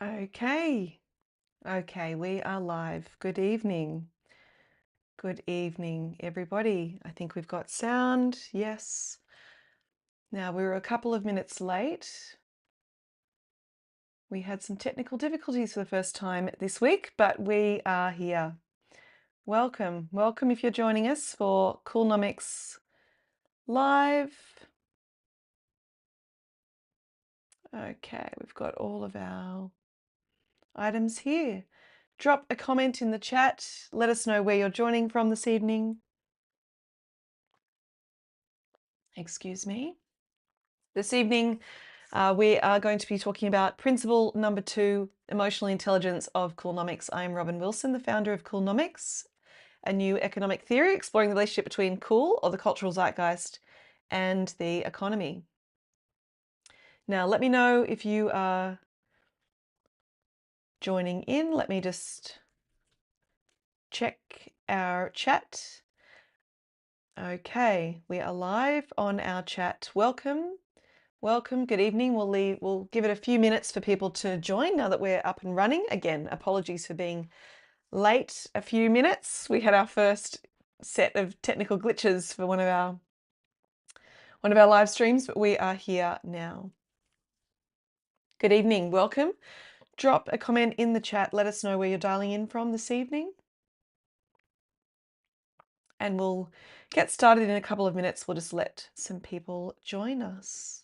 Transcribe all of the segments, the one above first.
Okay, we are live. Good evening. Good evening, everybody. I think we've got sound. Yes. Now, we were a couple of minutes late. We had some technical difficulties for the first time this week, but we are here. Welcome. Welcome if you're joining us for Coolnomics Live. Okay, we've got all of our items here. Drop a comment in the chat. Let us know where you're joining from this evening. Excuse me. This evening, we are going to be talking about principle number 2, emotional intelligence of Coolnomics. I'm Robyn Wilson, the founder of Coolnomics, a new economic theory exploring the relationship between cool, or the cultural zeitgeist, and the economy. Now, let me know if you are joining in. Let me just check our chat. Okay, we are live on our chat. Welcome. Welcome, good evening. We'll give it a few minutes for people to join now that we're up and running. Again, apologies for being late a few minutes. We had our first set of technical glitches for one of our live streams, but we are here now. Good evening, welcome. Drop a comment in the chat. Let us know where you're dialing in from this evening. And we'll get started in a couple of minutes. We'll just let some people join us.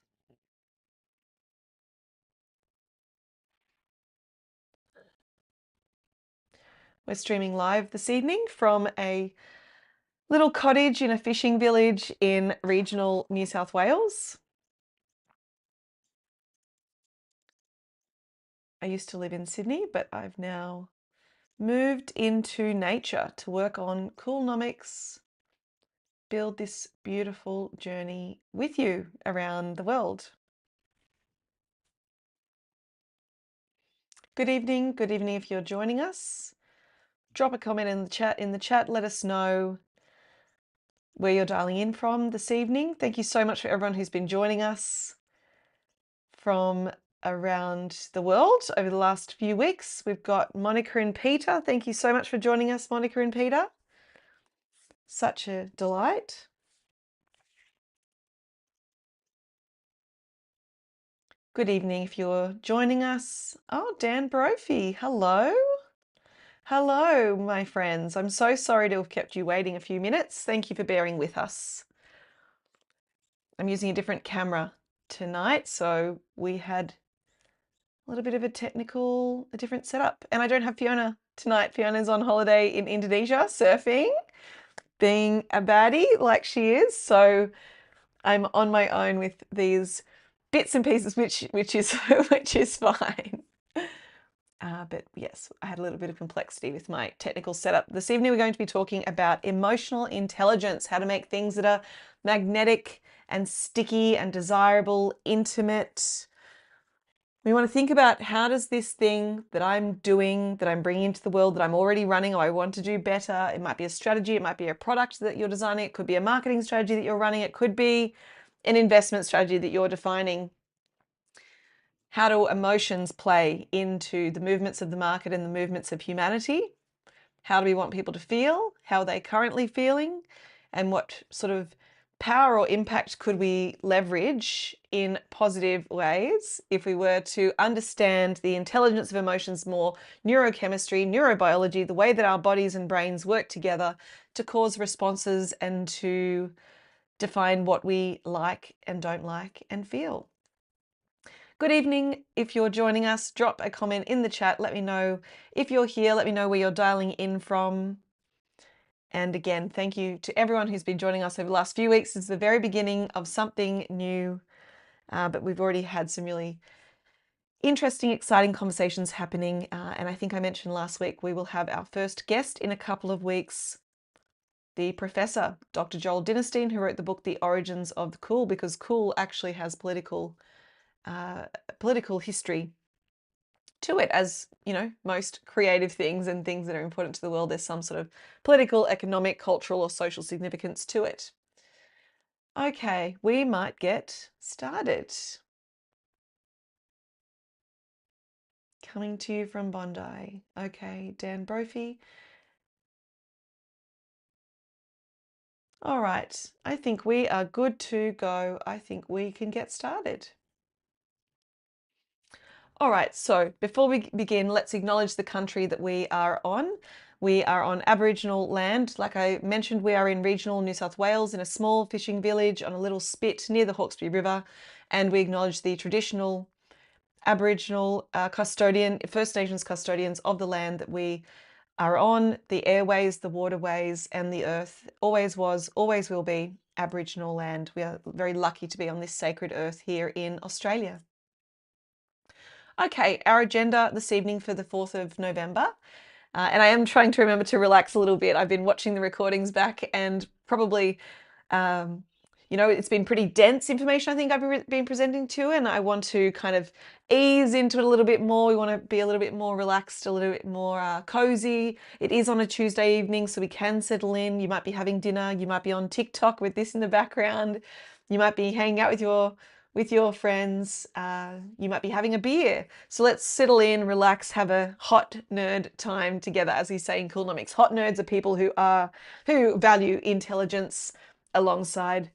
We're streaming live this evening from a little cottage in a fishing village in regional New South Wales. I used to live in Sydney, but I've now moved into nature to work on Coolnomics, build this beautiful journey with you around the world. Good evening if you're joining us. Drop a comment in the chat. Let us know where you're dialing in from this evening. Thank you so much for everyone who's been joining us from around the world over the last few weeks. We've got Monica and Peter. Thank you so much for joining us, Monica and Peter. Such a delight. Good evening if you're joining us. Oh, Dan Brophy, hello. Hello, my friends. I'm so sorry to have kept you waiting a few minutes. Thank you for bearing with us. I'm using a different camera tonight, so we had a little bit of a different setup. And I don't have Fiona tonight. Fiona's on holiday in Indonesia, surfing, being a baddie like she is. So I'm on my own with these bits and pieces, which is fine. But yes, I had a little bit of complexity with my technical setup. This evening we're going to be talking about emotional intelligence, how to make things that are magnetic and sticky and desirable, intimate. We want to think about, how does this thing that I'm doing, that I'm bringing into the world, that I'm already running, or I want to do better, it might be a strategy, it might be a product that you're designing, it could be a marketing strategy that you're running, it could be an investment strategy that you're defining. How do emotions play into the movements of the market and the movements of humanity? How do we want people to feel? How are they currently feeling? And what sort of power or impact could we leverage in positive ways if we were to understand the intelligence of emotions more, neurochemistry, neurobiology, the way that our bodies and brains work together to cause responses and to define what we like and don't like and feel. Good evening. If you're joining us, drop a comment in the chat. Let me know if you're here. Let me know where you're dialing in from. And again, thank you to everyone who's been joining us over the last few weeks. It's the very beginning of something new, but we've already had some really interesting, exciting conversations happening. And I think I mentioned last week, we will have our first guest in a couple of weeks, the professor, Dr. Joel Dinnerstein, who wrote the book, The Origins of the Cool, because cool actually has political history to it. As you know, most creative things and things that are important to the world, there's some sort of political, economic, cultural, or social significance to it. Okay, we might get started. Coming to you from Bondi. Okay, Dan Brophy. All right, I think we are good to go. I think we can get started. All right, so before we begin, let's acknowledge the country that we are on. We are on Aboriginal land. Like I mentioned, we are in regional New South Wales in a small fishing village on a little spit near the Hawkesbury River, and we acknowledge the traditional Aboriginal First Nations custodians of the land that we are on, the airways, the waterways, and the earth. Always was, always will be Aboriginal land. We are very lucky to be on this sacred earth here in Australia. Okay, our agenda this evening for the 4th of November. And I am trying to remember to relax a little bit. I've been watching the recordings back and probably, it's been pretty dense information I think I've been presenting to, and I want to kind of ease into it a little bit more. We want to be a little bit more relaxed, a little bit more cozy. It is on a Tuesday evening, so we can settle in. You might be having dinner. You might be on TikTok with this in the background. You might be hanging out with your friends. You might be having a beer. So let's settle in, relax, have a hot nerd time together, as we say in Coolnomics. Hot nerds are people who value intelligence alongside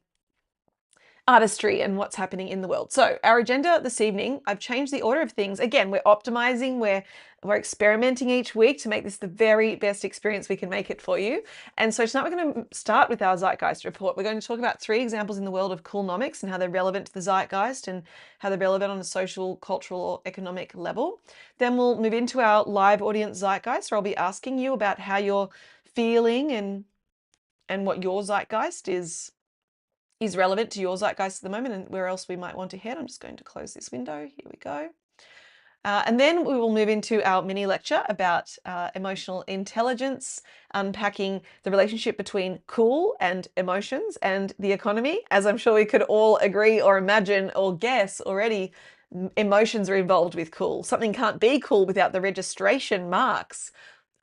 artistry and what's happening in the world. So our agenda this evening, I've changed the order of things. Again, we're optimizing, we're experimenting each week to make this the very best experience we can make it for you. And so tonight we're going to start with our zeitgeist report. We're going to talk about 3 examples in the world of Coolnomics and how they're relevant to the zeitgeist and how they're relevant on a social, cultural, or economic level. Then we'll move into our live audience zeitgeist, where I'll be asking you about how you're feeling and what your zeitgeist is relevant to your zeitgeist at the moment and where else we might want to head. I'm just going to close this window. Here we go. And then we will move into our mini lecture about emotional intelligence, unpacking the relationship between cool and emotions and the economy. As I'm sure we could all agree or imagine or guess already, emotions are involved with cool. Something can't be cool without the registration marks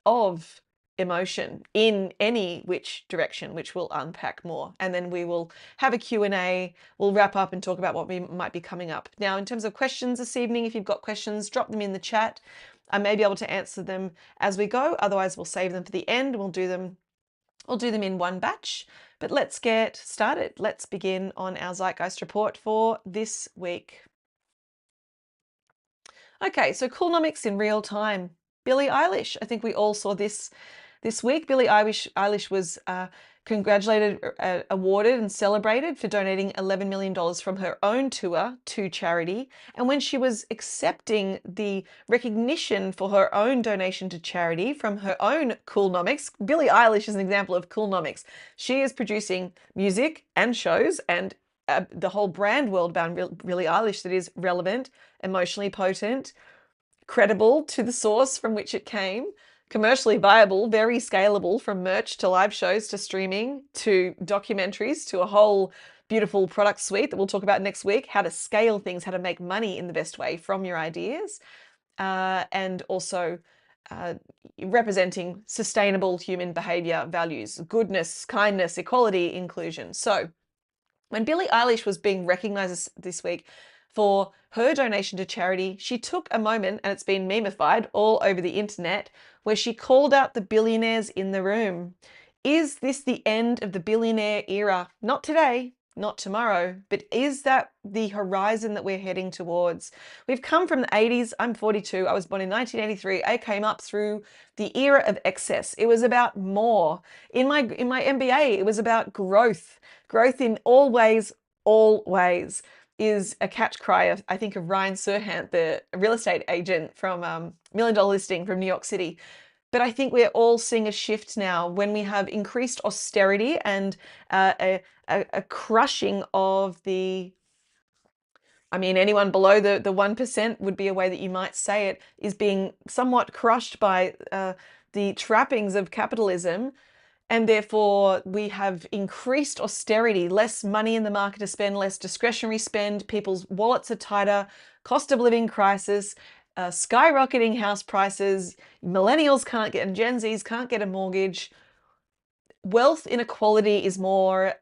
of emotion in any which direction, which we'll unpack more. And then we will have a Q&A. We'll wrap up and talk about what we might be coming up. Now, in terms of questions this evening, if you've got questions, drop them in the chat. I may be able to answer them as we go. Otherwise, we'll save them for the end. We'll do them in one batch. But let's get started. Let's begin on our Zeitgeist report for this week. Okay, so Coolnomics in real time. Billie Eilish. I think we all saw this week. Billie Eilish was congratulated, awarded and celebrated for donating $11 million from her own tour to charity. And when she was accepting the recognition for her own donation to charity from her own Coolnomics, Billie Eilish is an example of Coolnomics. She is producing music and shows and the whole brand world bound Billie Eilish that is relevant, emotionally potent, credible to the source from which it came, commercially viable, very scalable, from merch to live shows to streaming to documentaries to a whole beautiful product suite that we'll talk about next week, how to scale things, how to make money in the best way from your ideas, and also representing sustainable human behavior values, goodness, kindness, equality, inclusion. So when Billie Eilish was being recognized this week for her donation to charity, she took a moment, and it's been memeified all over the internet, where she called out the billionaires in the room. Is this the end of the billionaire era? Not today, not tomorrow, but is that the horizon that we're heading towards? We've come from the 80s. I'm 42. I was born in 1983. I came up through the era of excess. It was about more. In my MBA, it was about growth. Growth in all ways, is a catch cry, I think, of Ryan Serhant, the real estate agent from $1 Million Listing from New York City. But I think we're all seeing a shift now when we have increased austerity and a crushing of anyone below the 1% would be a way that you might say it, is being somewhat crushed by the trappings of capitalism. And therefore, we have increased austerity, less money in the market to spend, less discretionary spend, people's wallets are tighter, cost of living crisis, skyrocketing house prices, millennials can't get, and Gen Zs can't get a mortgage. Wealth inequality is more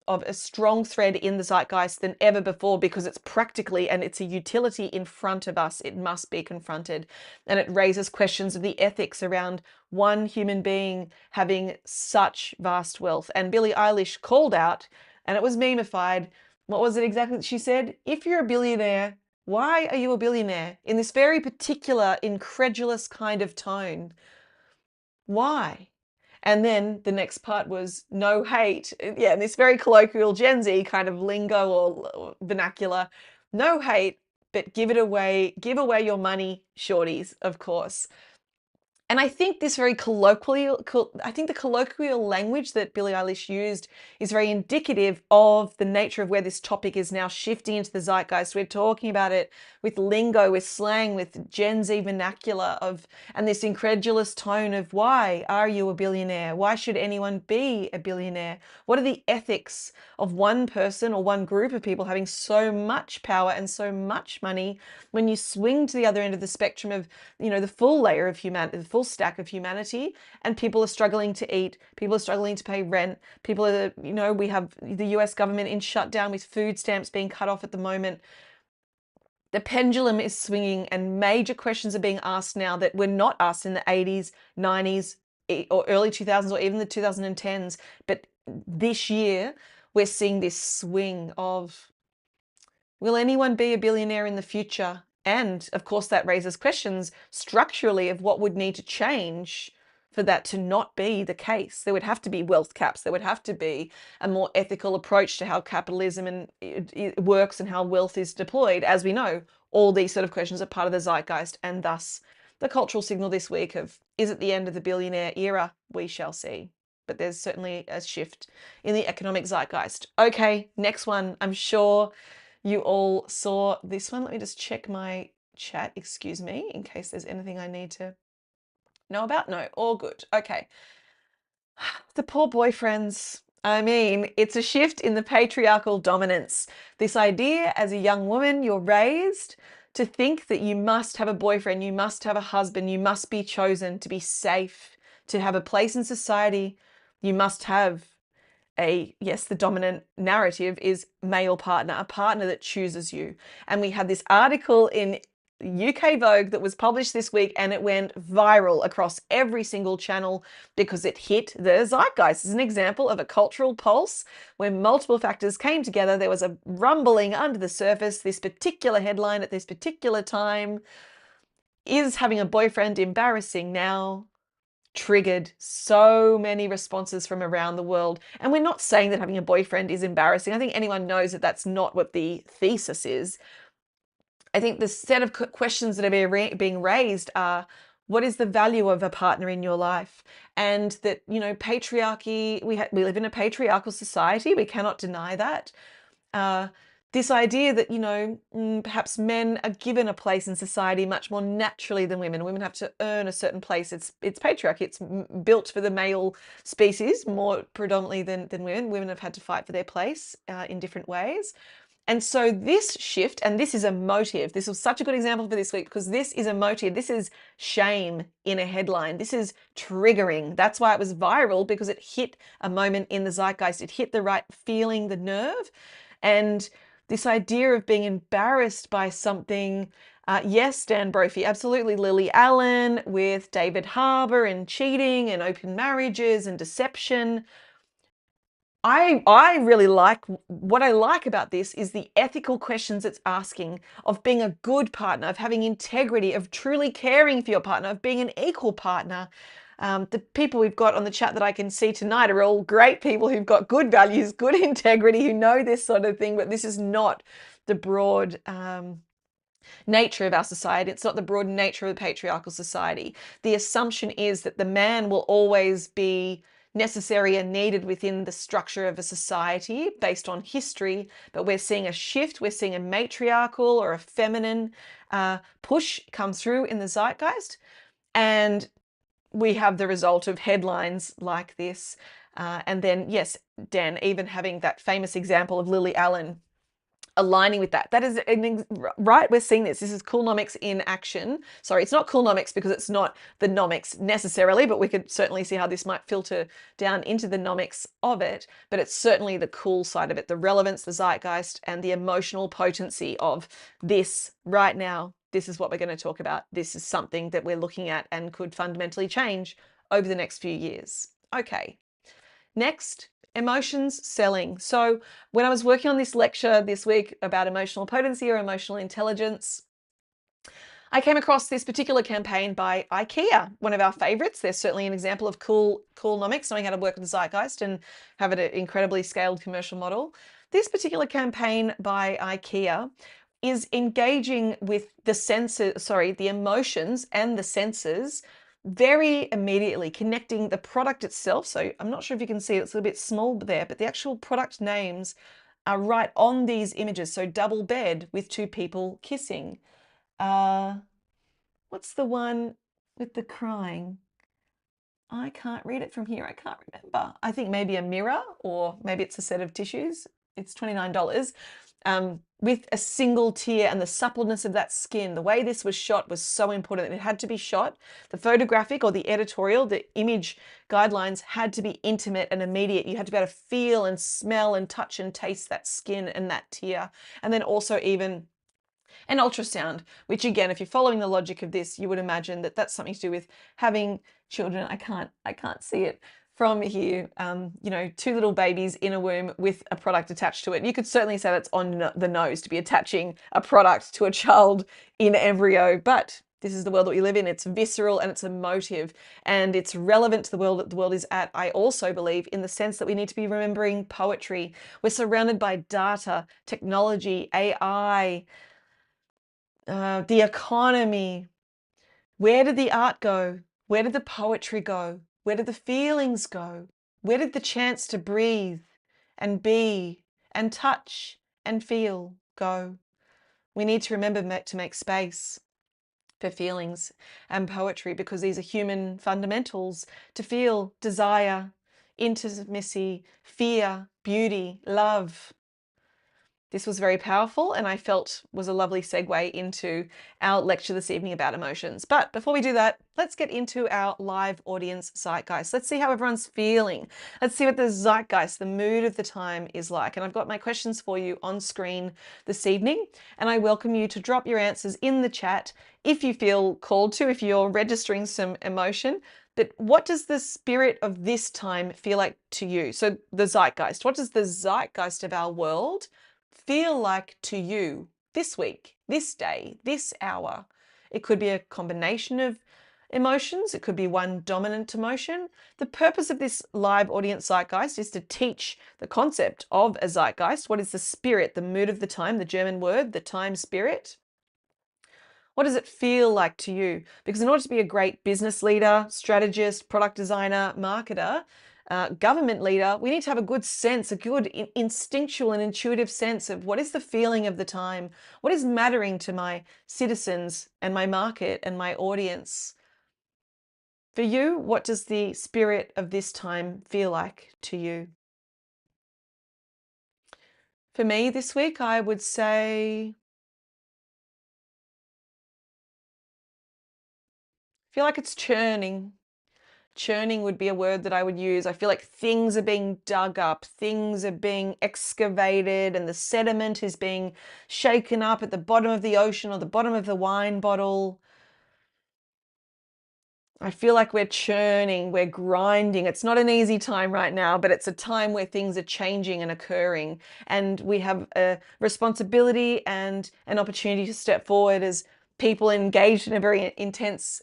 of a strong thread in the zeitgeist than ever before, because it's practically, and it's a utility in front of us. It must be confronted. And it raises questions of the ethics around one human being having such vast wealth. And Billie Eilish called out, and it was memeified. What was it exactly that she said? If you're a billionaire, why are you a billionaire? In this very particular, incredulous kind of tone. Why? And then the next part was no hate. Yeah, in this very colloquial Gen Z kind of lingo or vernacular. No hate, but give it away. Give away your money, shorties, of course. And I think this very I think the colloquial language that Billie Eilish used is very indicative of the nature of where this topic is now shifting into the zeitgeist. We're talking about it with lingo, with slang, with Gen Z vernacular and this incredulous tone of, why are you a billionaire? Why should anyone be a billionaire? What are the ethics of one person or one group of people having so much power and so much money when you swing to the other end of the spectrum of, the full layer of humanity, the full stack of humanity, and people are struggling to eat, people are struggling to pay rent, people are, we have the US government in shutdown with food stamps being cut off at the moment. The pendulum is swinging, and major questions are being asked now that were not asked in the 80s, 90s, or early 2000s, or even the 2010s. But this year, we're seeing this swing of, will anyone be a billionaire in the future? And of course, that raises questions structurally of what would need to change for that to not be the case. There would have to be wealth caps. There would have to be a more ethical approach to how capitalism it works and how wealth is deployed. As we know, all these sort of questions are part of the zeitgeist, and thus the cultural signal this week of, is it the end of the billionaire era? We shall see. But there's certainly a shift in the economic zeitgeist. Okay, next one. I'm sure you all saw this one. Let me just check my chat, excuse me, in case there's anything I need to know about. No, all good. Okay. The poor boyfriends. I mean, it's a shift in the patriarchal dominance. This idea, as a young woman, you're raised to think that you must have a boyfriend, you must have a husband, you must be chosen to be safe, to have a place in society. You must have the dominant narrative is male partner, a partner that chooses you. And we had this article in UK Vogue that was published this week, and it went viral across every single channel because it hit the zeitgeist. It's an example of a cultural pulse where multiple factors came together. There was a rumbling under the surface. This particular headline at this particular time: is having a boyfriend embarrassing now? Triggered so many responses from around the world. And we're not saying that having a boyfriend is embarrassing. I think anyone knows that that's not what the thesis is. I think the set of questions that are being raised are, what is the value of a partner in your life? And that, patriarchy, we live in a patriarchal society. We cannot deny that. This idea that, perhaps men are given a place in society much more naturally than women. Women have to earn a certain place. It's patriarchy. It's built for the male species more predominantly than women. Women have had to fight for their place in different ways. And so this shift, and this is a motive. This was such a good example for this week because this is a motive. This is shame in a headline. This is triggering. That's why it was viral, because it hit a moment in the zeitgeist. It hit the right feeling, the nerve. And this idea of being embarrassed by something, yes, Dan Brophy, absolutely. Lily Allen with David Harbour and cheating and open marriages and deception. I really like, what I like about this is the ethical questions it's asking of being a good partner, of having integrity, of truly caring for your partner, of being an equal partner. The people we've got on the chat that I can see tonight are all great people who've got good values, good integrity, who know this sort of thing, but this is not the broad nature of our society. It's not the broad nature of the patriarchal society. The assumption is that the man will always be necessary and needed within the structure of a society based on history, but we're seeing a shift. We're seeing a matriarchal or a feminine push come through in the zeitgeist, and we have the result of headlines like this. And then, yes, Dan, even having that famous example of Lily Allen aligning with that. That is right. We're seeing this. This is Coolnomics in action. Sorry, it's not Coolnomics because it's not the nomics necessarily, but we could certainly see how this might filter down into the nomics of it. But it's certainly the cool side of it, the relevance, the zeitgeist, and the emotional potency of this right now. This is what we're going to talk about. This is something that we're looking at and could fundamentally change over the next few years. Okay. Next, emotions selling. So when I was working on this lecture this week about emotional potency or emotional intelligence, I came across this particular campaign by IKEA, one of our favorites. They're certainly an example of Coolnomics, knowing how to work with the zeitgeist and have an incredibly scaled commercial model. This particular campaign by IKEA is engaging with the emotions and the senses very immediately, connecting the product itself. So I'm not sure if you can see it, it's a little bit small there, but the actual product names are right on these images. So double bed with two people kissing. What's the one with the crying? I can't read it from here. I can't remember. I think maybe a mirror, or maybe it's a set of tissues. It's $29. With a single tear, and the suppleness of that skin. The way this was shot was so important. It had to be shot. The photographic or the editorial, the image guidelines had to be intimate and immediate. You had to be able to feel and smell and touch and taste that skin and that tear. And then also even an ultrasound, which again, if you're following the logic of this, you would imagine that that's something to do with having children. I can't see it from here. You know, two little babies in a womb with a product attached to it. You could certainly say that's on the nose to be attaching a product to a child in embryo, but this is the world that we live in. It's visceral and it's emotive and it's relevant to the world that the world is at. I also believe in the sense that we need to be remembering poetry. We're surrounded by data, technology, AI, the economy. Where did the art go? Where did the poetry go? Where did the feelings go? Where did the chance to breathe and be and touch and feel go? We need to remember to make space for feelings and poetry, because these are human fundamentals: to feel desire, intimacy, fear, beauty, love. This was very powerful and I felt was a lovely segue into our lecture this evening about emotions. But before we do that, let's get into our live audience zeitgeist. Let's see how everyone's feeling. Let's see what the zeitgeist, the mood of the time is like. And I've got my questions for you on screen this evening. And I welcome you to drop your answers in the chat if you feel called to, if you're registering some emotion. But what does the spirit of this time feel like to you? So the zeitgeist, what does the zeitgeist of our world feel like to you this week, this day, this hour? It could be a combination of emotions. It could be one dominant emotion. The purpose of this live audience zeitgeist is to teach the concept of a zeitgeist. What is the spirit, the mood of the time, the German word, the time spirit? What does it feel like to you? Because in order to be a great business leader, strategist, product designer, marketer, government leader, we need to have a good sense, a good instinctual and intuitive sense of what is the feeling of the time, what is mattering to my citizens and my market and my audience. For you, what does the spirit of this time feel like to you? For me this week, I would say, I feel like it's churning. Churning would be a word that I would use. I feel like things are being dug up, things are being excavated, and the sediment is being shaken up at the bottom of the ocean or the bottom of the wine bottle. I feel like we're churning, we're grinding. It's not an easy time right now, but it's a time where things are changing and occurring. And we have a responsibility and an opportunity to step forward as people engaged in a very intense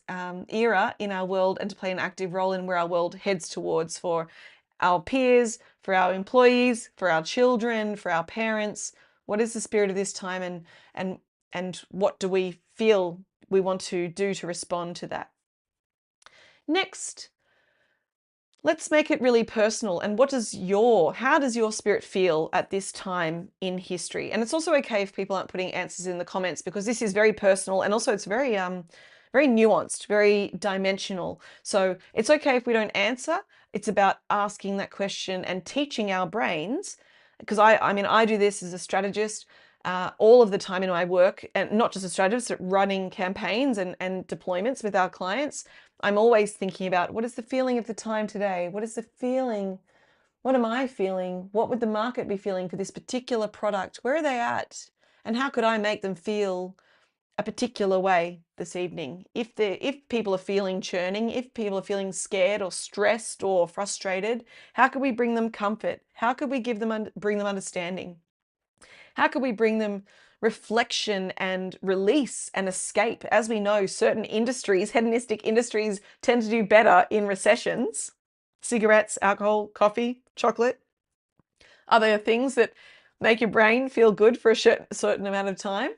era in our world, and to play an active role in where our world heads towards, for our peers, for our employees, for our children, for our parents. What is the spirit of this time, and what do we feel we want to do to respond to that? Next, let's make it really personal. And how does your spirit feel at this time in history? And it's also okay if people aren't putting answers in the comments, because this is very personal, and also it's very nuanced, very dimensional. So it's okay if we don't answer. It's about asking that question and teaching our brains, because I do this as a strategist. all of the time in my work, and not just as a strategist, but running campaigns and deployments with our clients, I'm always thinking about what is the feeling of the time today? What is the feeling? What am I feeling? What would the market be feeling for this particular product? Where are they at? And how could I make them feel a particular way this evening? If people are feeling churning, if people are feeling scared or stressed or frustrated, how could we bring them comfort? How could we bring them understanding? How could we bring them reflection and release and escape? As we know, certain industries, hedonistic industries, tend to do better in recessions. Cigarettes, alcohol, coffee, chocolate. Are there things that make your brain feel good for a certain amount of time?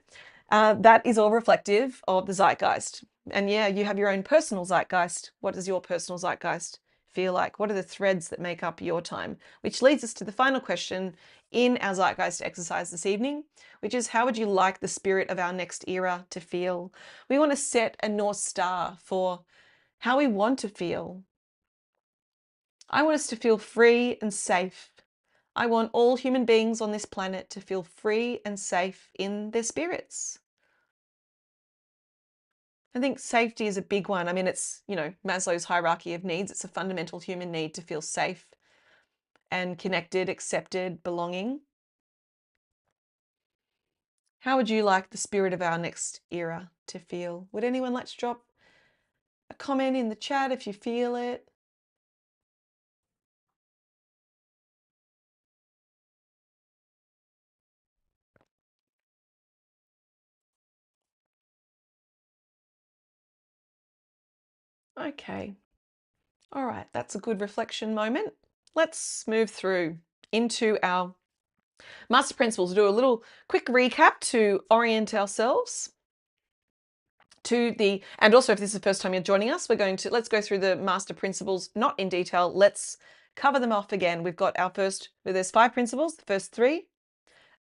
That is all reflective of the zeitgeist. And yeah, you have your own personal zeitgeist. What does your personal zeitgeist feel like? What are the threads that make up your time? Which leads us to the final question in our zeitgeist exercise this evening, which is, how would you like the spirit of our next era to feel? We want to set a North Star for how we want to feel. I want us to feel free and safe. I want all human beings on this planet to feel free and safe in their spirits. I think safety is a big one. I mean, it's, Maslow's hierarchy of needs. It's a fundamental human need to feel safe and connected, accepted, belonging. How would you like the spirit of our next era to feel? Would anyone like to drop a comment in the chat if you feel it? Okay. All right, that's a good reflection moment. Let's move through into our master principles. Do a little quick recap to orient ourselves to and also if this is the first time you're joining us, let's go through the master principles, not in detail. Let's cover them off again. We've got there's 5 principles. The first 3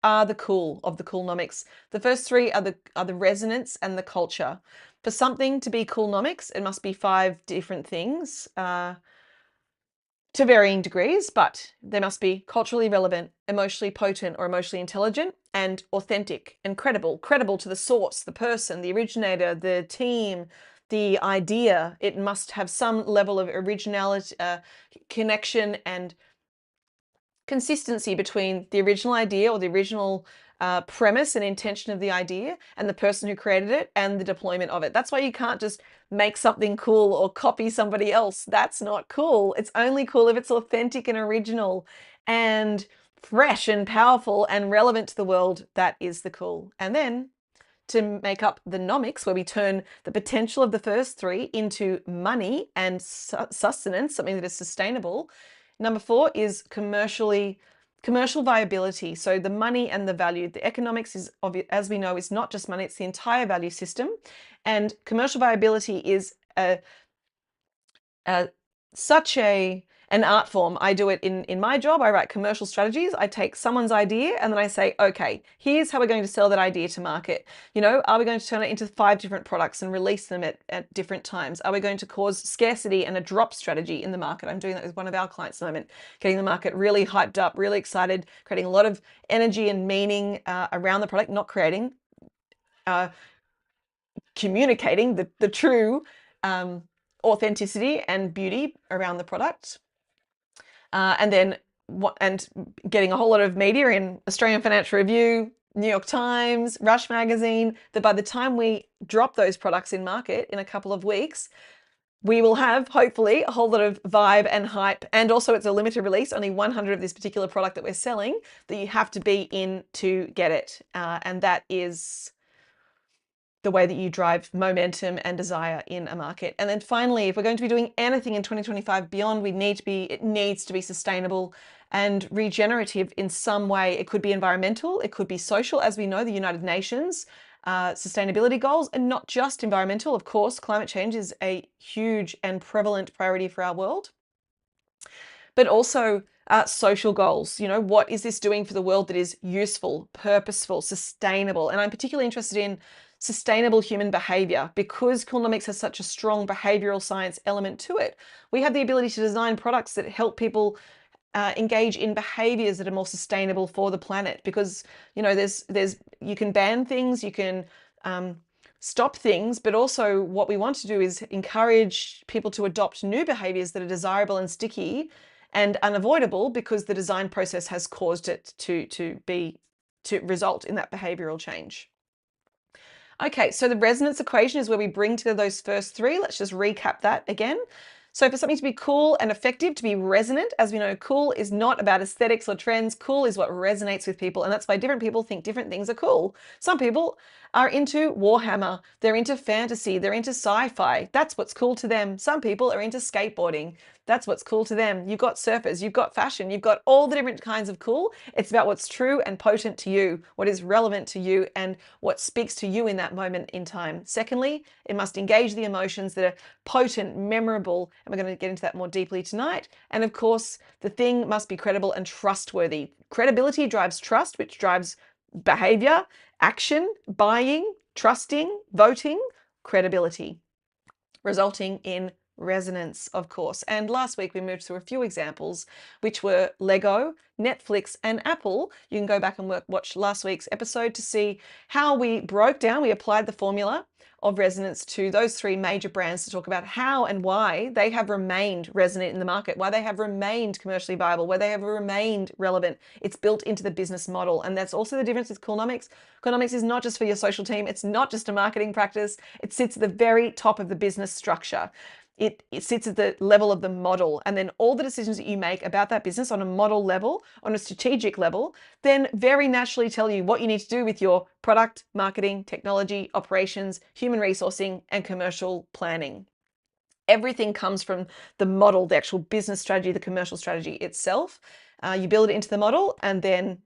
are the Coolnomics. The first 3 are the resonance and the culture. For something to be Coolnomics, it must be 5 different things. To varying degrees, but they must be culturally relevant, emotionally potent or emotionally intelligent, and authentic and credible to the source, the person, the originator, the team, the idea. It must have some level of originality, connection and consistency between the original idea or the original premise and intention of the idea and the person who created it and the deployment of it. That's why you can't just make something cool or copy somebody else. That's not cool. It's only cool if it's authentic and original and fresh and powerful and relevant to the world. That is the cool. And then to make up the nomics, where we turn the potential of the first 3 into money and sustenance, something that is sustainable. Number 4 is commercial viability. So the money and the value. The economics is, as we know, is not just money, it's the entire value system. And commercial viability is such an art form. I do it in my job. I write commercial strategies. I take someone's idea and then I say, okay, here's how we're going to sell that idea to market. Are we going to turn it into 5 different products and release them at different times? Are we going to cause scarcity and a drop strategy in the market? I'm doing that with one of our clients at the moment, getting the market really hyped up, really excited, creating a lot of energy and meaning around the product, not creating, communicating the true authenticity and beauty around the product. And getting a whole lot of media in Australian Financial Review, New York Times, Rush Magazine, that by the time we drop those products in market in a couple of weeks, we will have, hopefully, a whole lot of vibe and hype. And also it's a limited release, only 100 of this particular product that we're selling, that you have to be in to get it. And that is the way that you drive momentum and desire in a market. And then finally, if we're going to be doing anything in 2025 beyond, it needs to be sustainable and regenerative in some way. It could be environmental, it could be social. As we know, the United Nations sustainability goals, and not just environmental. Of course, climate change is a huge and prevalent priority for our world, but also social goals. What is this doing for the world that is useful, purposeful, sustainable? And I'm particularly interested in sustainable human behavior, because Coolnomics has such a strong behavioral science element to it. We have the ability to design products that help people engage in behaviors that are more sustainable for the planet, because there's you can ban things, you can stop things, but also what we want to do is encourage people to adopt new behaviors that are desirable and sticky and unavoidable, because the design process has caused it to result in that behavioral change. Okay, so the resonance equation is where we bring together those first three. Let's just recap that again. So for something to be cool and effective, to be resonant, as we know, cool is not about aesthetics or trends. Cool is what resonates with people. And that's why different people think different things are cool. Some people are into Warhammer. They're into fantasy. They're into sci-fi. That's what's cool to them. Some people are into skateboarding. That's what's cool to them. You've got surfers, you've got fashion, you've got all the different kinds of cool. It's about what's true and potent to you, what is relevant to you, and what speaks to you in that moment in time. Secondly, it must engage the emotions that are potent, memorable, and we're going to get into that more deeply tonight. And of course, the thing must be credible and trustworthy. Credibility drives trust, which drives behavior, action, buying, trusting, voting, credibility, resulting in resonance, of course. And last week we moved through a few examples, which were Lego, Netflix, and Apple. You can go back and watch last week's episode to see how we applied the formula of resonance to those three major brands to talk about how and why they have remained resonant in the market, why they have remained commercially viable, where they have remained relevant. It's built into the business model. And that's also the difference with Coolnomics. Coolnomics is not just for your social team. It's not just a marketing practice. It sits at the very top of the business structure. It sits at the level of the model, and then all the decisions that you make about that business on a model level, on a strategic level, then very naturally tell you what you need to do with your product, marketing, technology, operations, human resourcing, and commercial planning. Everything comes from the model, the actual business strategy, the commercial strategy itself. You build it into the model, and then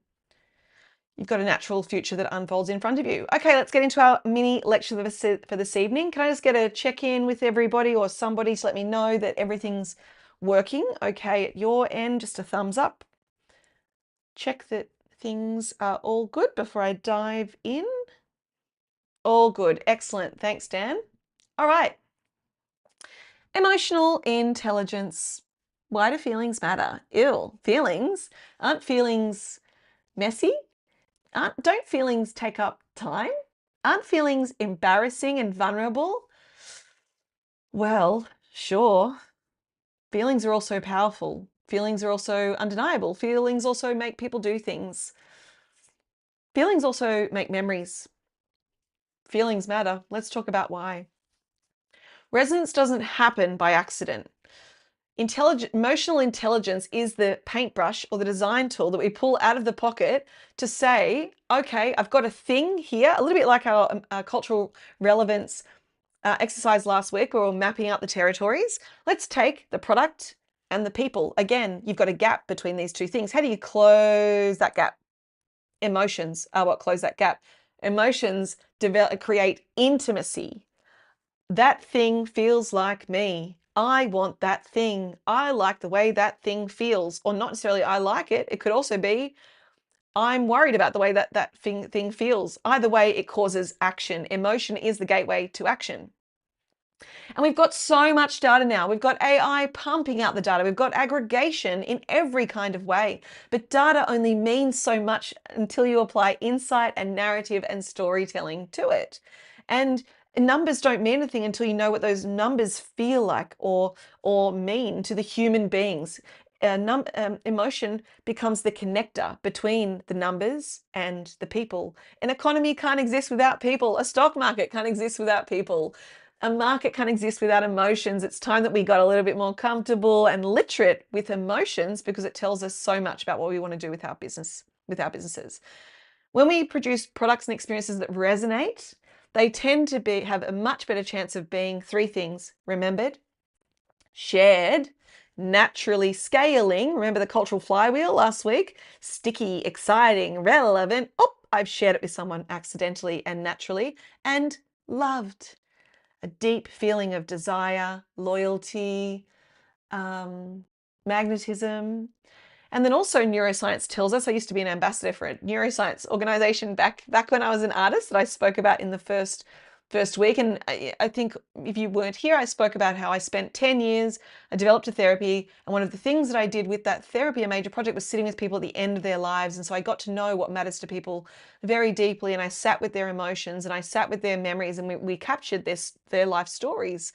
you've got a natural future that unfolds in front of you. Okay, let's get into our mini lecture for this evening. Can I just get a check-in with everybody, or somebody to let me know that everything's working okay at your end? Just a thumbs up. Check that things are all good before I dive in. All good. Excellent. Thanks, Dan. All right. Emotional intelligence. Why do feelings matter? Ew. Feelings? Aren't feelings messy? Don't feelings take up time? Aren't feelings embarrassing and vulnerable? Well, sure. Feelings are also powerful. Feelings are also undeniable. Feelings also make people do things. Feelings also make memories. Feelings matter. Let's talk about why. Resonance doesn't happen by accident. Emotional intelligence is the paintbrush or the design tool that we pull out of the pocket to say, okay, I've got a thing here, a little bit like our cultural relevance exercise last week where we're mapping out the territories. Let's take the product and the people. Again, you've got a gap between these two things. How do you close that gap? Emotions are what close that gap. Emotions create intimacy. That thing feels like me. I want that thing. I like the way that thing feels. Or not necessarily I like it. It could also be I'm worried about the way that thing feels. Either way, it causes action. Emotion is the gateway to action. And we've got so much data now. We've got AI pumping out the data. We've got aggregation in every kind of way. But data only means so much until you apply insight and narrative and storytelling to it. And numbers don't mean anything until you know what those numbers feel like or mean to the human beings. Emotion becomes the connector between the numbers and the people. An economy can't exist without people. A stock market can't exist without people. A market can't exist without emotions. It's time that we got a little bit more comfortable and literate with emotions, because it tells us so much about what we want to do with our businesses. When we produce products and experiences that resonate, they tend to have a much better chance of being three things: remembered, shared, naturally scaling. Remember the cultural flywheel last week? Sticky, exciting, relevant. Oh, I've shared it with someone accidentally and naturally. And loved. A deep feeling of desire, loyalty, magnetism. And then also neuroscience tells us, I used to be an ambassador for a neuroscience organization back when I was an artist that I spoke about in the first first week. And I think if you weren't here, I spoke about how I spent 10 years, I developed a therapy. And one of the things that I did with that therapy, a major project, was sitting with people at the end of their lives. And so I got to know what matters to people very deeply. And I sat with their emotions and I sat with their memories, and we captured their life stories.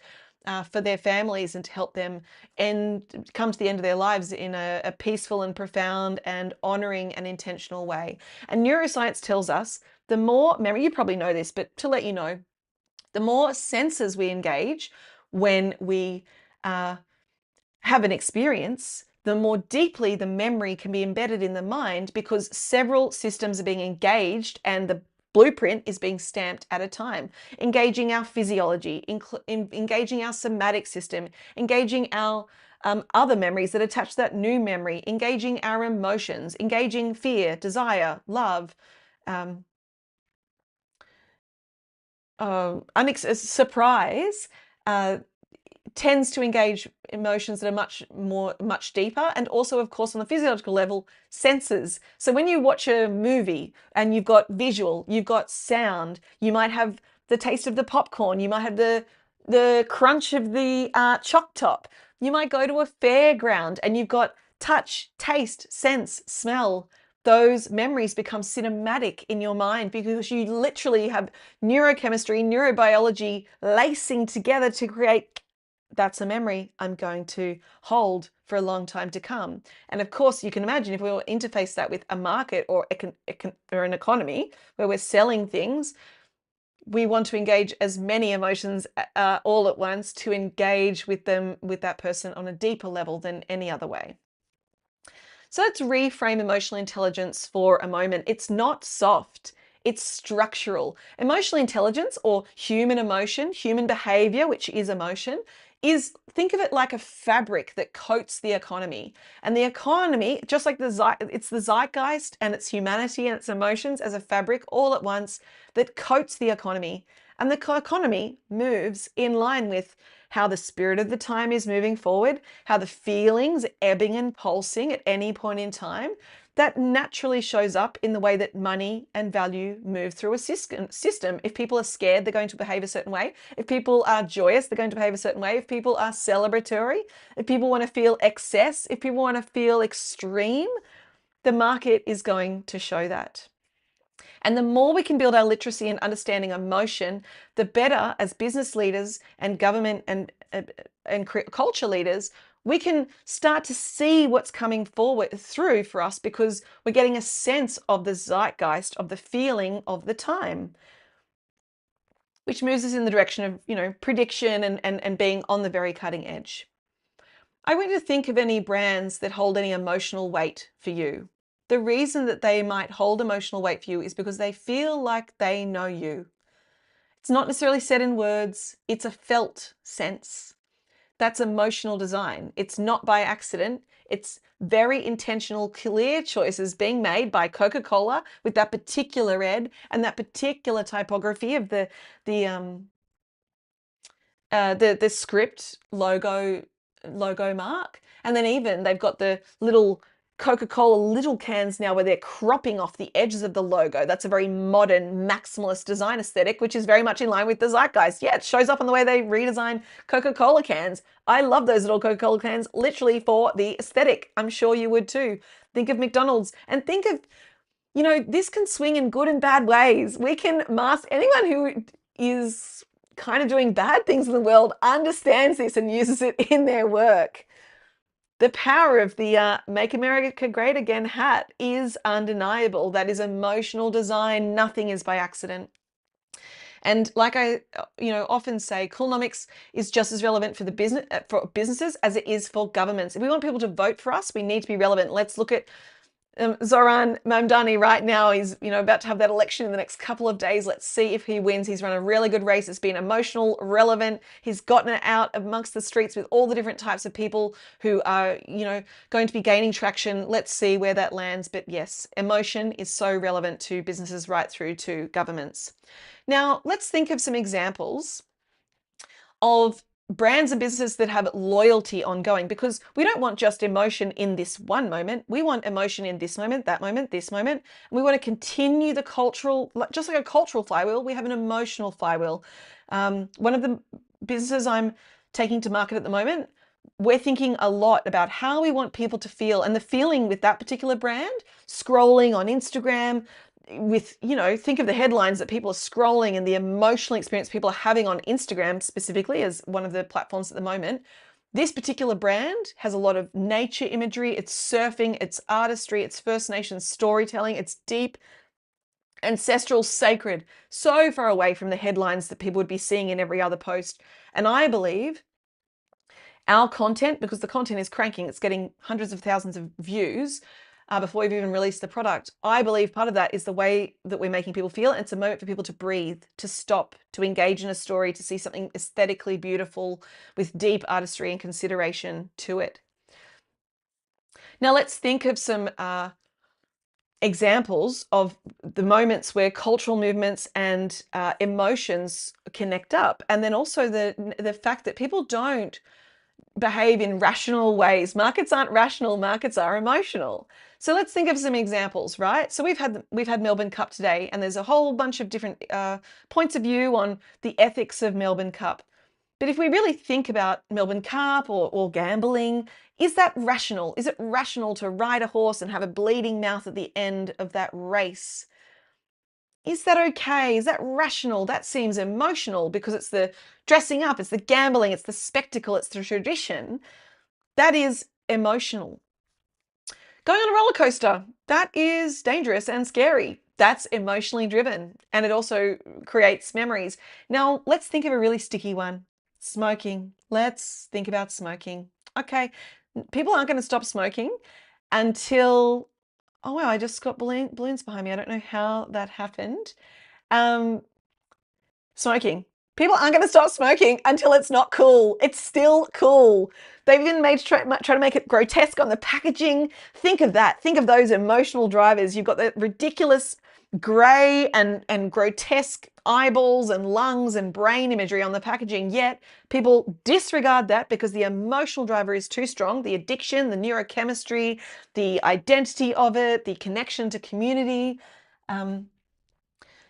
For their families, and to help them come to the end of their lives in a peaceful and profound and honoring and intentional way. And neuroscience tells us the more memory, you probably know this, but to let you know, the more senses we engage when we have an experience, the more deeply the memory can be embedded in the mind, because several systems are being engaged and the blueprint is being stamped at a time, engaging our physiology, engaging our somatic system, engaging our other memories that attach to that new memory, engaging our emotions, engaging fear, desire, love, surprise, tends to engage emotions that are much deeper, and also, of course, on the physiological level, senses. So when you watch a movie and you've got visual, you've got sound, you might have the taste of the popcorn, you might have the crunch of the choc top, you might go to a fairground and you've got touch, taste, sense, smell. Those memories become cinematic in your mind because you literally have neurochemistry, neurobiology lacing together to create, that's a memory I'm going to hold for a long time to come. And of course, you can imagine if we will interface that with a market or an economy where we're selling things, we want to engage as many emotions all at once, to engage with that person on a deeper level than any other way. So let's reframe emotional intelligence for a moment. It's not soft, it's structural. Emotional intelligence, or human emotion, human behavior, which is emotion, think of it like a fabric that coats the economy. And the economy, just like it's the zeitgeist and its humanity and its emotions as a fabric all at once that coats the economy. And the economy moves in line with how the spirit of the time is moving forward, how the feelings ebbing and pulsing at any point in time. That naturally shows up in the way that money and value move through a system. If people are scared, they're going to behave a certain way. If people are joyous, they're going to behave a certain way. If people are celebratory, if people want to feel excess, if people want to feel extreme, the market is going to show that. And the more we can build our literacy and understanding emotion, the better, as business leaders and government and culture leaders, we can start to see what's coming forward through for us, because we're getting a sense of the zeitgeist, of the feeling of the time, which moves us in the direction of, prediction and being on the very cutting edge. I want you to think of any brands that hold any emotional weight for you. The reason that they might hold emotional weight for you is because they feel like they know you. It's not necessarily said in words, it's a felt sense. That's emotional design. It's not by accident. It's very intentional, clear choices being made by Coca-Cola with that particular ad and that particular typography of the script logo mark. And then even they've got the little Coca-Cola little cans now where they're cropping off the edges of the logo. That's a very modern maximalist design aesthetic, which is very much in line with the zeitgeist. Yeah, it shows up in the way they redesign Coca-Cola cans. I love those little Coca-Cola cans literally for the aesthetic. I'm sure you would too. Think of McDonald's and think of, this can swing in good and bad ways. We can mask anyone who is kind of doing bad things in the world understands this and uses it in their work. The power of the Make America Great Again hat is undeniable. That is emotional design. Nothing is by accident. And like I, often say, Coolnomics is just as relevant for businesses as it is for governments. If we want people to vote for us, we need to be relevant. Let's look at Zoran Mamdani right now. He's about to have that election in the next couple of days. Let's see if he wins. He's run a really good race. It's been emotional, relevant. He's gotten it out amongst the streets with all the different types of people who are, going to be gaining traction. Let's see where that lands. But yes, emotion is so relevant to businesses right through to governments. Now, let's think of some examples of brands and businesses that have loyalty ongoing, because we don't want just emotion in this one moment. We want emotion in this moment, that moment, this moment. And we want to continue the cultural, just like a cultural flywheel, we have an emotional flywheel. One of the businesses I'm taking to market at the moment, we're thinking a lot about how we want people to feel, and the feeling with that particular brand, scrolling on Instagram with, think of the headlines that people are scrolling and the emotional experience people are having on Instagram specifically as one of the platforms at the moment. This particular brand has a lot of nature imagery, it's surfing, it's artistry, it's First Nations storytelling, it's deep, ancestral, sacred, so far away from the headlines that people would be seeing in every other post. And I believe our content, because the content is cranking, it's getting hundreds of thousands of views before we've even released the product. I believe part of that is the way that we're making people feel. It's a moment for people to breathe, to stop, to engage in a story, to see something aesthetically beautiful with deep artistry and consideration to it. Now let's think of some examples of the moments where cultural movements and emotions connect up, and then also the fact that people don't behave in rational ways. Markets aren't rational, markets are emotional. So let's think of some examples, right? So we've had Melbourne Cup today, and there's a whole bunch of different points of view on the ethics of Melbourne Cup. But if we really think about Melbourne Cup or gambling, is that rational? Is it rational to ride a horse and have a bleeding mouth at the end of that race? Is that okay? Is that rational? That seems emotional because it's the dressing up, it's the gambling, it's the spectacle, it's the tradition. That is emotional. Going on a roller coaster, that is dangerous and scary. That's emotionally driven, and it also creates memories. Now, let's think of a really sticky one. Smoking. Let's think about smoking. Okay, people aren't going to stop smoking until, oh wow, I just got balloons behind me. I don't know how that happened. Smoking. People aren't going to stop smoking until it's not cool. It's still cool. They've even try to make it grotesque on the packaging. Think of that. Think of those emotional drivers. You've got the ridiculous grey and grotesque eyeballs and lungs and brain imagery on the packaging, yet people disregard that because the emotional driver is too strong. The addiction, the neurochemistry, the identity of it, the connection to community.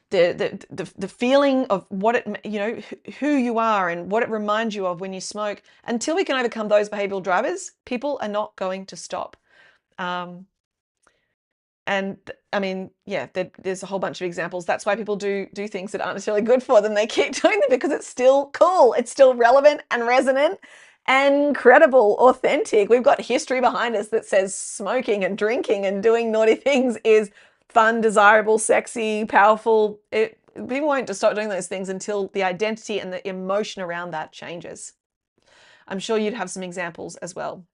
The feeling of what it, who you are and what it reminds you of when you smoke. Until we can overcome those behavioral drivers, people are not going to stop. And I mean, yeah, there's a whole bunch of examples. That's why people do things that aren't necessarily good for them. They keep doing them because it's still cool. It's still relevant and resonant and credible, authentic. We've got history behind us that says smoking and drinking and doing naughty things is fun, desirable, sexy, powerful. People won't just stop doing those things until the identity and the emotion around that changes. I'm sure you'd have some examples as well.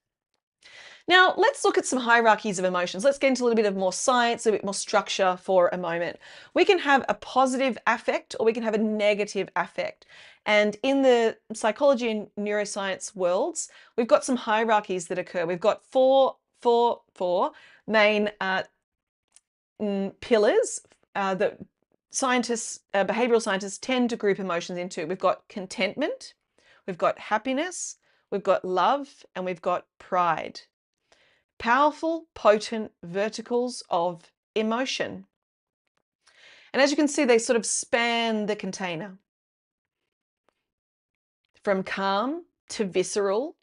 Now, let's look at some hierarchies of emotions. Let's get into a little bit of more science, a bit more structure for a moment. We can have a positive affect or we can have a negative affect. And in the psychology and neuroscience worlds, we've got some hierarchies that occur. We've got four main pillars that scientists, behavioral scientists tend to group emotions into. We've got contentment, we've got happiness, we've got love, and we've got pride. Powerful, potent verticals of emotion. And as you can see, they sort of span the container. From calm to visceral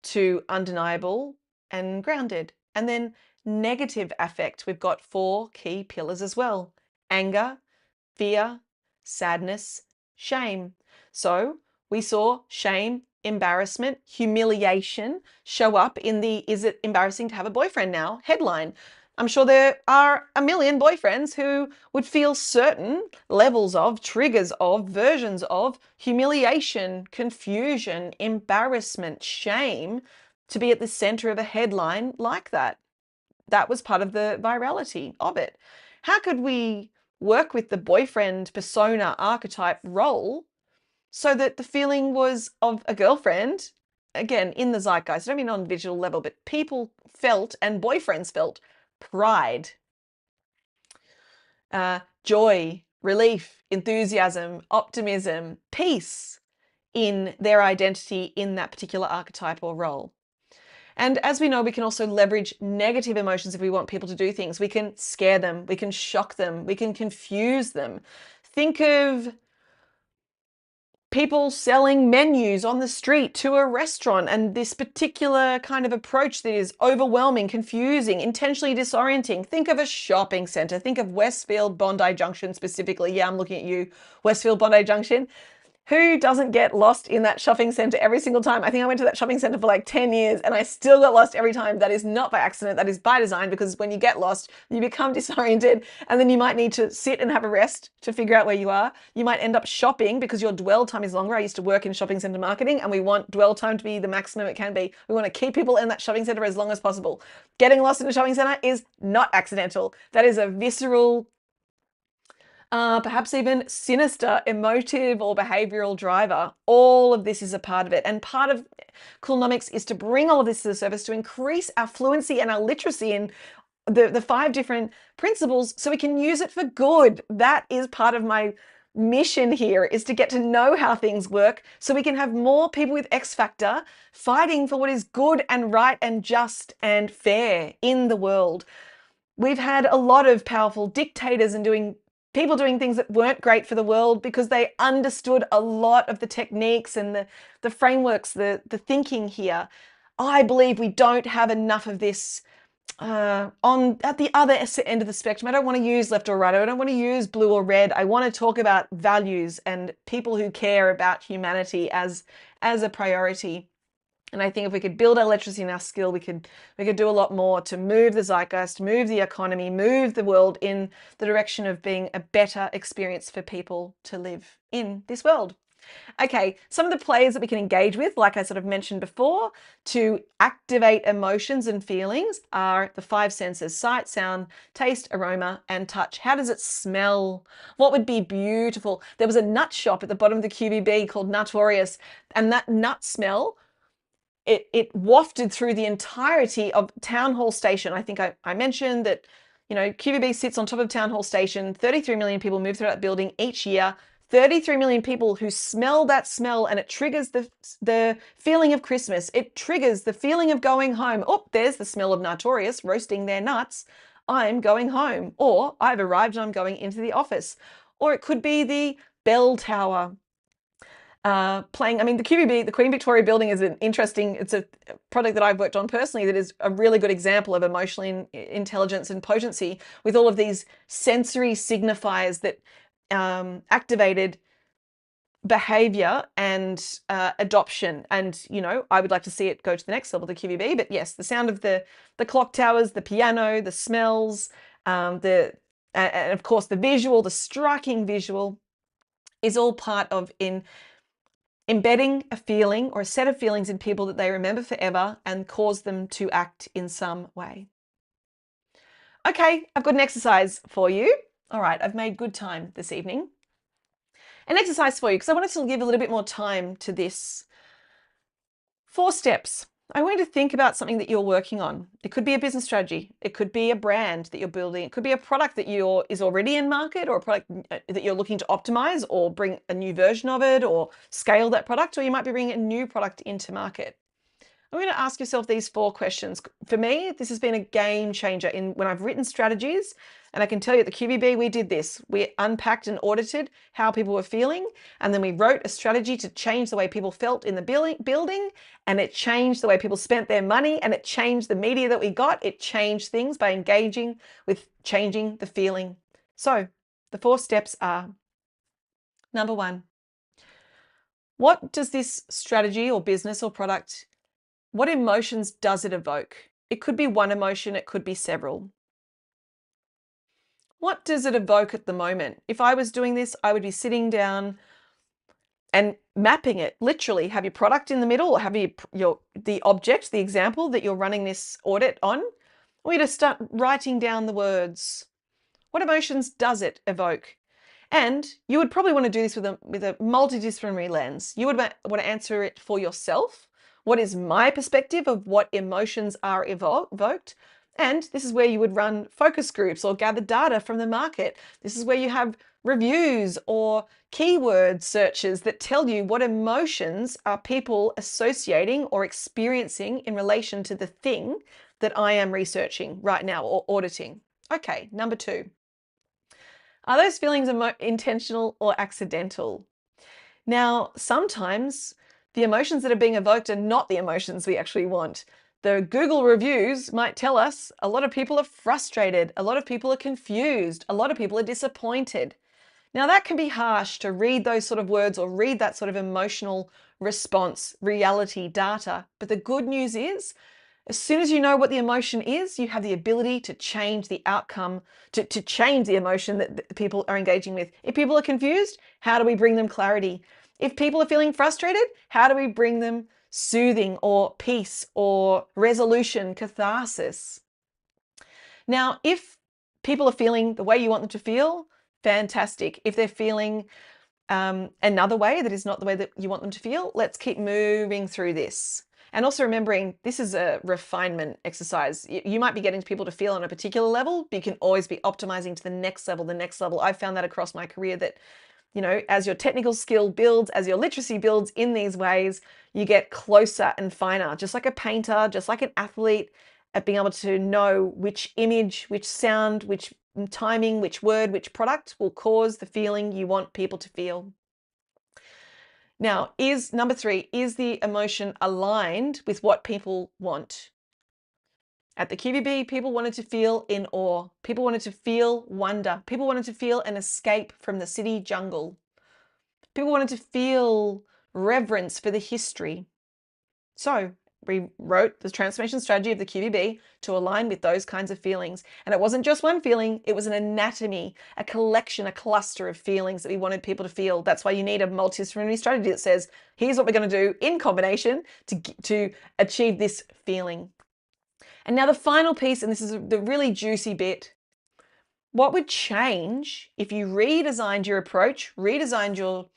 to undeniable and grounded. And then negative affect, we've got 4 key pillars as well. Anger, fear, sadness, shame. So we saw shame, embarrassment, humiliation show up in the "is it embarrassing to have a boyfriend now" headline. I'm sure there are a million boyfriends who would feel certain levels of, triggers of, versions of humiliation, confusion, embarrassment, shame to be at the center of a headline like that. That was part of the virality of it. How could we work with the boyfriend persona archetype role so that the feeling was of a girlfriend, again, in the zeitgeist, I don't mean on a visual level, but people felt and boyfriends felt pride, joy, relief, enthusiasm, optimism, peace, in their identity in that particular archetype or role. And as we know, we can also leverage negative emotions if we want people to do things. We can scare them, we can shock them, we can confuse them. Think of people selling menus on the street to a restaurant, and this particular kind of approach that is overwhelming, confusing, intentionally disorienting. Think of a shopping center. Think of Westfield Bondi Junction specifically. Yeah, I'm looking at you, Westfield Bondi Junction. Who doesn't get lost in that shopping center every single time? I think I went to that shopping center for like 10 years and I still got lost every time. That is not by accident. That is by design, because when you get lost, you become disoriented, and then you might need to sit and have a rest to figure out where you are. You might end up shopping because your dwell time is longer. I used to work in shopping center marketing, and we want dwell time to be the maximum it can be. We want to keep people in that shopping center as long as possible. Getting lost in a shopping center is not accidental. That is a visceral, perhaps even sinister emotive or behavioral driver. All of this is a part of it. And part of Coolnomics is to bring all of this to the surface to increase our fluency and our literacy in the 5 different principles so we can use it for good. That is part of my mission here, is to get to know how things work so we can have more people with X factor fighting for what is good and right and just and fair in the world. We've had a lot of powerful dictators and people doing things that weren't great for the world because they understood a lot of the techniques and the frameworks, the thinking here. I believe we don't have enough of this at the other end of the spectrum. I don't want to use left or right. I don't want to use blue or red. I want to talk about values and people who care about humanity as a priority. And I think if we could build our literacy and our skill, we could do a lot more to move the zeitgeist, move the economy, move the world in the direction of being a better experience for people to live in this world. Okay, some of the players that we can engage with, like I sort of mentioned before, to activate emotions and feelings are the 5 senses: sight, sound, taste, aroma, and touch. How does it smell? What would be beautiful? There was a nut shop at the bottom of the QVB called Nutorious, and that nut smell, it wafted through the entirety of Town Hall Station. I think I mentioned that, QVB sits on top of Town Hall Station. 33 million people move through that building each year. 33 million people who smell that smell, and it triggers the feeling of Christmas. It triggers the feeling of going home. Oh, there's the smell of Nutorious roasting their nuts. I'm going home. Or I've arrived and I'm going into the office. Or it could be the bell tower playing. I mean, the QVB, the Queen Victoria building, is it's a product that I've worked on personally that is a really good example of emotional intelligence and potency, with all of these sensory signifiers that activated behavior and adoption. And, I would like to see it go to the next level, the QVB. But yes, the sound of the clock towers, the piano, the smells, and of course the visual, the striking visual, is all part of embedding a feeling or a set of feelings in people that they remember forever and cause them to act in some way. Okay, I've got an exercise for you. All right, I've made good time this evening. An exercise for you, because I wanted to give a little bit more time to this. 4 steps. I want you to think about something that you're working on. It could be a business strategy. It could be a brand that you're building. It could be a product that is already in market, or a product that you're looking to optimize or bring a new version of it or scale that product, or you might be bringing a new product into market. I'm going to ask yourself these 4 questions. For me, this has been a game changer when I've written strategies. And I can tell you at the QVB, we did this. We unpacked and audited how people were feeling. And then we wrote a strategy to change the way people felt in the building. And it changed the way people spent their money. And it changed the media that we got. It changed things by engaging with changing the feeling. So the 4 steps are: number 1, what does this strategy or business or product, what emotions does it evoke? It could be one emotion, it could be several. What does it evoke at the moment? If I was doing this, I would be sitting down and mapping it. Literally, have your product in the middle, or have the object, the example that you're running this audit on. Or you just start writing down the words. What emotions does it evoke? And you would probably want to do this with a multidisciplinary lens. You would want to answer it for yourself. What is my perspective of what emotions are evoked? And this is where you would run focus groups or gather data from the market. This is where you have reviews or keyword searches that tell you what emotions are people associating or experiencing in relation to the thing that I am researching right now or auditing. Okay, number 2. Are those feelings intentional or accidental? Now, sometimes the emotions that are being evoked are not the emotions we actually want. The Google reviews might tell us a lot of people are frustrated, a lot of people are confused, a lot of people are disappointed. Now, that can be harsh to read those sort of words or read that sort of emotional response, reality data. But the good news is, as soon as you know what the emotion is, you have the ability to change the outcome, to change the emotion that people are engaging with. If people are confused, how do we bring them clarity? If people are feeling frustrated, how do we bring them soothing or peace or resolution, catharsis? Now, if people are feeling the way you want them to feel, fantastic. If they're feeling another way that is not the way that you want them to feel, let's keep moving through this. And also remembering this is a refinement exercise. You might be getting people to feel on a particular level, but you can always be optimizing to the next level, the next level. I've found that across my career that, you know, as your technical skill builds, as your literacy builds in these ways, you get closer and finer, just like a painter, just like an athlete, at being able to know which image, which sound, which timing, which word, which product will cause the feeling you want people to feel. Now, is number 3, is the emotion aligned with what people want? At the QVB, people wanted to feel in awe. People wanted to feel wonder. People wanted to feel an escape from the city jungle. People wanted to feel reverence for the history. So we wrote the transformation strategy of the QVB to align with those kinds of feelings. And it wasn't just one feeling, it was an anatomy, a collection, a cluster of feelings that we wanted people to feel. That's why you need a multidisciplinary strategy that says, here's what we're going to do in combination to achieve this feeling. And now the final piece, and this is the really juicy bit, what would change if you redesigned your approach, redesigned your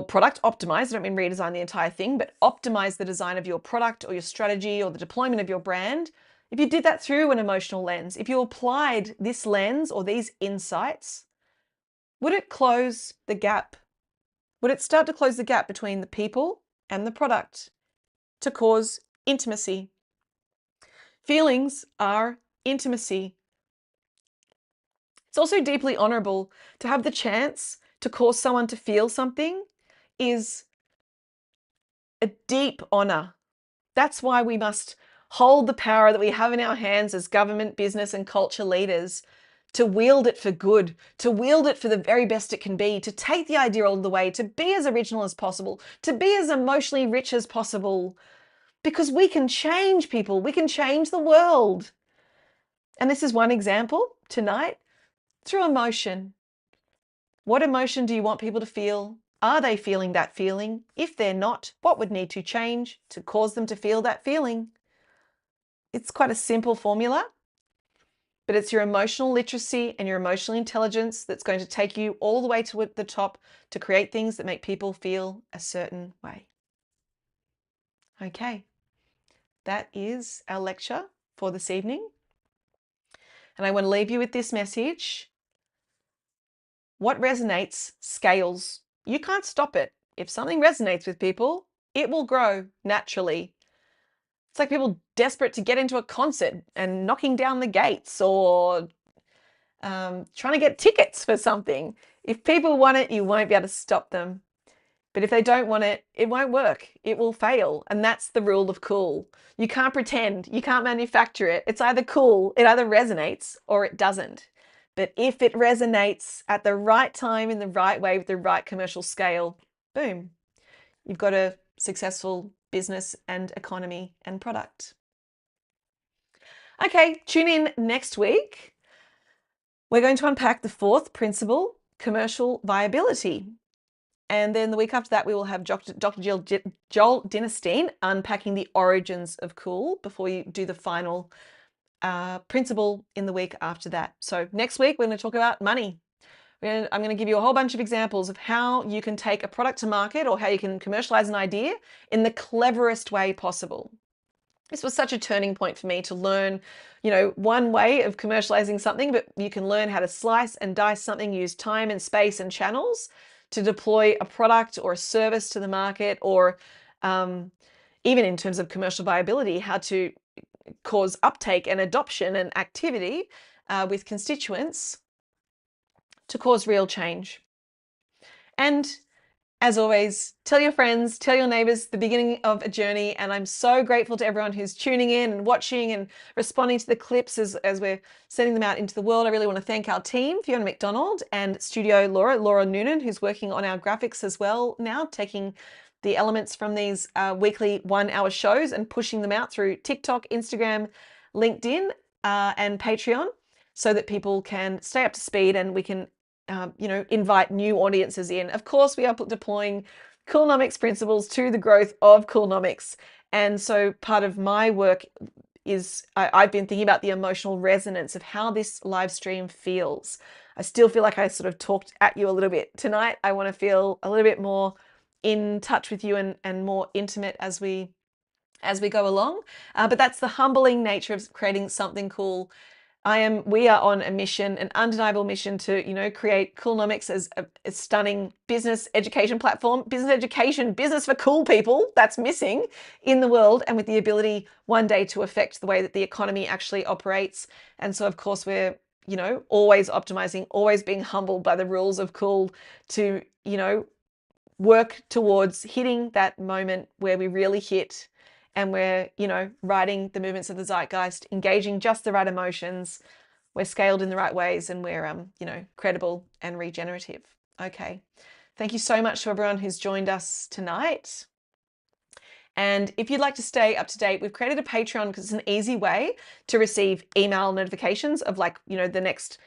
product, optimize, I don't mean redesign the entire thing, but optimize the design of your product or your strategy or the deployment of your brand. If you did that through an emotional lens, if you applied this lens or these insights, would it close the gap? Would it start to close the gap between the people and the product to cause intimacy? Feelings are intimacy. It's also deeply honorable to have the chance to cause someone to feel something is a deep honor. That's why we must hold the power that we have in our hands as government, business, and culture leaders to wield it for good, to wield it for the very best it can be, to take the idea all the way, to be as original as possible, to be as emotionally rich as possible, because we can change people, we can change the world. And this is one example tonight through emotion. What emotion do you want people to feel? Are they feeling that feeling? If they're not, what would need to change to cause them to feel that feeling? It's quite a simple formula, but it's your emotional literacy and your emotional intelligence that's going to take you all the way to the top to create things that make people feel a certain way. Okay, that is our lecture for this evening. And I want to leave you with this message. What resonates scales. You can't stop it. If something resonates with people, it will grow naturally. It's like people desperate to get into a concert and knocking down the gates or trying to get tickets for something. If people want it, you won't be able to stop them. But if they don't want it, it won't work. It will fail. And that's the rule of cool. You can't pretend. You can't manufacture it. It's either cool, it either resonates or it doesn't. But if it resonates at the right time, in the right way, with the right commercial scale, boom, you've got a successful business and economy and product. Okay, tune in next week. We're going to unpack the 4th principle, commercial viability. And then the week after that, we will have Dr. Joel Dinnerstein unpacking the origins of cool before you do the final principle in the week after that. So next week, we're going to talk about money. I'm going to give you a whole bunch of examples of how you can take a product to market or how you can commercialize an idea in the cleverest way possible. This was such a turning point for me to learn, one way of commercializing something, but you can learn how to slice and dice something, use time and space and channels to deploy a product or a service to the market, or even in terms of commercial viability, how to cause uptake and adoption and activity with constituents to cause real change. And as always, tell your friends, tell your neighbors the beginning of a journey. And I'm so grateful to everyone who's tuning in and watching and responding to the clips as we're sending them out into the world. I really want to thank our team, Fiona McDonald and Studio Laura Noonan, who's working on our graphics as well now, taking the elements from these weekly 1-hour shows and pushing them out through TikTok, Instagram, LinkedIn, and Patreon, so that people can stay up to speed and we can invite new audiences in. Of course, we are deploying Coolnomics principles to the growth of Coolnomics. And so part of my work is I've been thinking about the emotional resonance of how this live stream feels. I still feel like I sort of talked at you a little bit tonight. I want to feel a little bit more in touch with you and more intimate as we go along. But that's the humbling nature of creating something cool. We are on a mission, an undeniable mission to, create Coolnomics as a stunning business education platform, business for cool people that's missing in the world, and with the ability one day to affect the way that the economy actually operates. And so, of course, we're, always optimizing, always being humbled by the rules of cool to, work towards hitting that moment where we really hit and we're, riding the movements of the zeitgeist, engaging just the right emotions, we're scaled in the right ways, and we're, credible and regenerative. Okay. Thank you so much to everyone who's joined us tonight. And if you'd like to stay up to date, we've created a Patreon because it's an easy way to receive email notifications of the next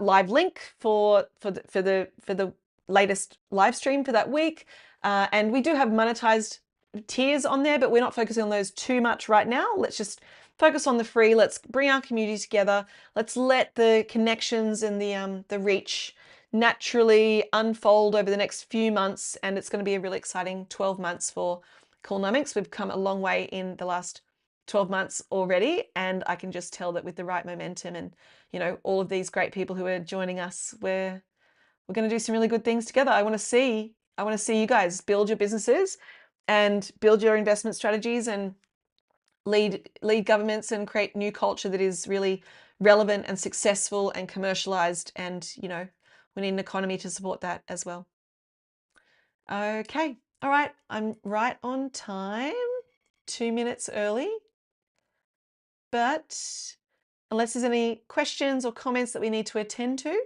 live link for the latest live stream for that week. And we do have monetized tiers on there, but we're not focusing on those too much right now. Let's just focus on the free. Let's bring our community together. Let's let the connections and the reach naturally unfold over the next few months. And it's going to be a really exciting 12 months for Coolnomics. We've come a long way in the last 12 months already. And I can just tell that with the right momentum and, all of these great people who are joining us, we're going to do some really good things together. I want to see you guys build your businesses and build your investment strategies and lead governments and create new culture that is really relevant and successful and commercialized. And, we need an economy to support that as well. Okay. All right. I'm right on time, 2 minutes early. But unless there's any questions or comments that we need to attend to,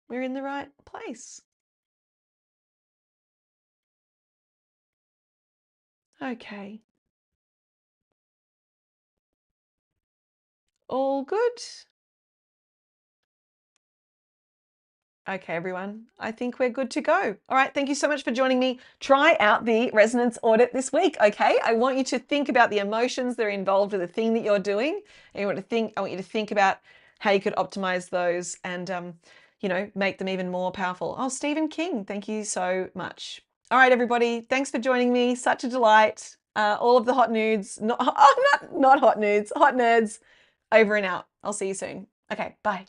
we're in the right place. Okay. All good. Okay, everyone, I think we're good to go. All right, thank you so much for joining me. Try out the resonance audit this week, okay? I want you to think about the emotions that are involved with the thing that you're doing. And I want you to think about how you could optimize those and, make them even more powerful. Oh, Stephen King, thank you so much. All right, everybody, thanks for joining me. Such a delight. All of the hot nudes, not hot nudes, hot nerds, over and out. I'll see you soon. Okay, bye.